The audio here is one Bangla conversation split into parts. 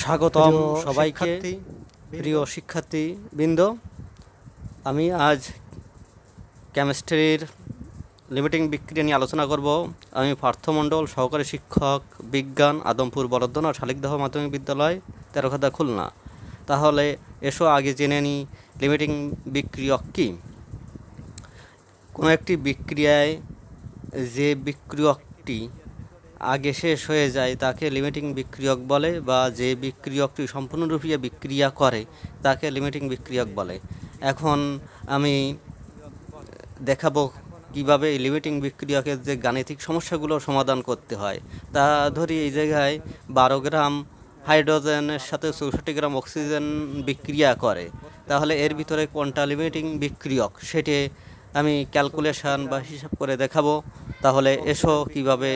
স্বাগতম সবাইকে, প্রিয় শিক্ষার্থী বৃন্দ। আমি আজ কেমিস্ট্রির লিমিটিং বিক্রিয়া নিয়ে আলোচনা করব। আমি পার্থ মণ্ডল, সহকারী শিক্ষক বিজ্ঞান, আদমপুর বলদনা শালিকদহ মাধ্যমিক বিদ্যালয়, তেরোখাদা, খুলনা। তাহলে এসো আগে জেনে নিই লিমিটিং বিক্রিয়ক কী। কোনো একটি বিক্রিয়ায় যে বিক্রিয়কটি আগে শেষ হয়ে যায় তাকে লিমিটিং বিক্রিয়ক বলে, বা যে বিক্রিয়কটি সম্পূর্ণরূপে বিক্রিয়া করে তাকে লিমিটিং বিক্রিয়ক বলে। এখন আমি দেখাবো কিভাবে এই লিমিটিং বিক্রিয়কের যে গাণিতিক সমস্যাগুলো সমাধান করতে হয়। তা ধরি এই জায়গায় 12 গ্রাম হাইড্রোজেনের সাথে 64 গ্রাম অক্সিজেন বিক্রিয়া করে, তাহলে এর ভিতরে কোনটা লিমিটিং বিক্রিয়ক সেটি আমি ক্যালকুলেশন বা হিসাব করে দেখাবো। তাহলে এসো কিভাবে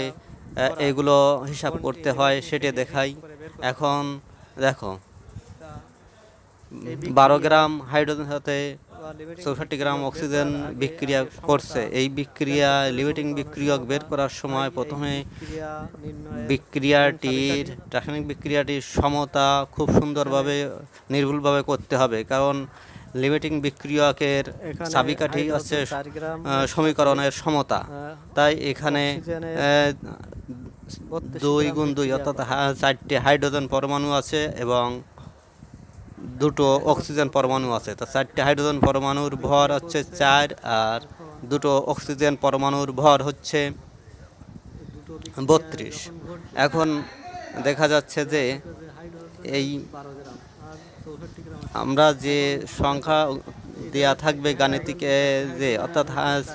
এগুলো হিসাব করতে হয় সেটি দেখাই। এখন দেখো, 12 গ্রাম হাইড্রোজেন সাথে 64 গ্রাম অক্সিজেন বিক্রিয়া করছে। এই বিক্রিয়া লিমিটিং বিক্রিয়ক বের করার সময় প্রথমে রাসায়নিক বিক্রিয়াটির সমতা খুব সুন্দরভাবে নির্ভুলভাবে করতে হবে, কারণ লিমিটিং বিক্রিয়কের চাবিকাঠি হচ্ছে সমীকরণের সমতা। তাই এখানে 2 গুণ 2 অর্থাৎ 4টি হাইড্রোজেন পরমাণু আছে এবং 2টো অক্সিজেন পরমাণু আছে। তো 4টি হাইড্রোজেন পরমাণুর ভর হচ্ছে 4 আর 2টো অক্সিজেন পরমাণুর ভর হচ্ছে 32। এখন দেখা যাচ্ছে যে এই আমরা যে সংখ্যা দেয়া থাকবে গাণিতিকে, যে অর্থাৎ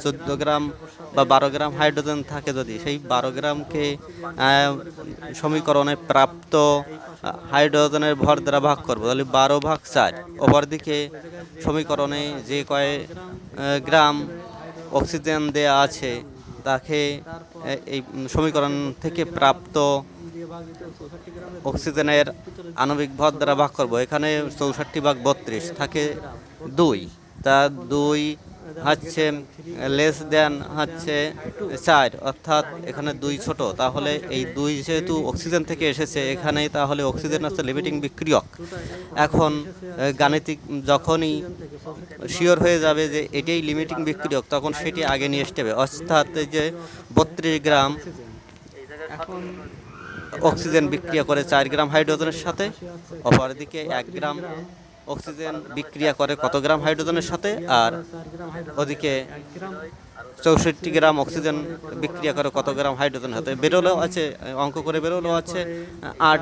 14 গ্রাম বা 12 গ্রাম হাইড্রোজেন থাকে, যদি সেই 12 গ্রামকে সমীকরণে প্রাপ্ত হাইড্রোজেনের ভর দ্বারা ভাগ করবো, তাহলে 12/4। অপরদিকে সমীকরণে যে কয় গ্রাম অক্সিজেন দেয়া আছে তাকে এই সমীকরণ থেকে প্রাপ্ত অক্সিজেনের আণবিক ভর দ্বারা ভাগ করব। এখানে 64/32 থাকে 2, তা 2 হচ্ছে লেস দেন হচ্ছে 4, অর্থাৎ এখানে 2 ছোট। তাহলে এই 2 যেহেতু অক্সিজেন থেকে এসেছে এখানে, তাহলে অক্সিজেন হচ্ছে লিমিটিং বিক্রিয়ক। এখন গাণিতিক যখনই শিওর হয়ে যাবে যে এটাই লিমিটিং বিক্রিয়ক, তখন সেটি আগে নিয়ে আসতে হবে। অর্থাৎ যে 32 গ্রাম অক্সিজেন বিক্রিয়া করে 4 গ্রাম হাইড্রোজেনের সাথে, অপরদিকে 1 গ্রাম অক্সিজেন বিক্রিয়া করে কত গ্রাম হাইড্রোজেনের সাথে, আর ওদিকে 64 গ্রাম অক্সিজেন বিক্রিয়া করে কত গ্রাম হাইড্রোজেন সাথে। বেরোলেও আছে, অঙ্ক করে বেরোলেও আছে 8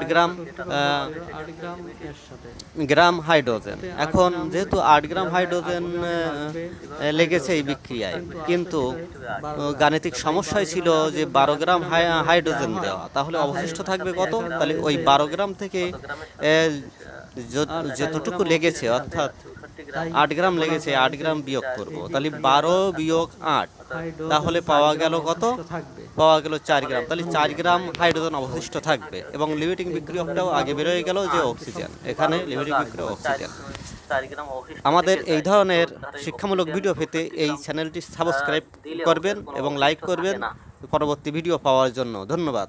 গ্রাম হাইড্রোজেন। এখন যেহেতু 8 গ্রাম হাইড্রোজেন লেগেছে এই বিক্রিয়ায়, কিন্তু গাণিতিক সমস্যায় ছিল যে 12 গ্রাম হাইড্রোজেন দেওয়া, তাহলে অবশিষ্ট থাকবে কত? তাহলে ওই 12 গ্রাম থেকে যতটুকু লেগেছে, অর্থাৎ 8 গ্রাম লেগেছে, 8 গ্রাম বিয়োগ করব, তাহলে 12 বিয়োগ 8, তাহলে পাওয়া গেল কত? পাওয়া গেল 4 গ্রাম। তাহলে 4 গ্রাম হাইড্রোজেন অবশিষ্ট থাকবে এবং লিমিটিং বিক্রিয়কটাও আগে বেরোয় গেল যে অক্সিজেন। এখানে লিমিটিং বিক্রিয়ক অক্সিজেন। আমাদের এই ধরনের শিক্ষামূলক ভিডিও পেতে এই চ্যানেলটি সাবস্ক্রাইব করবেন এবং লাইক করবেন পরবর্তী ভিডিও পাওয়ার জন্য। ধন্যবাদ।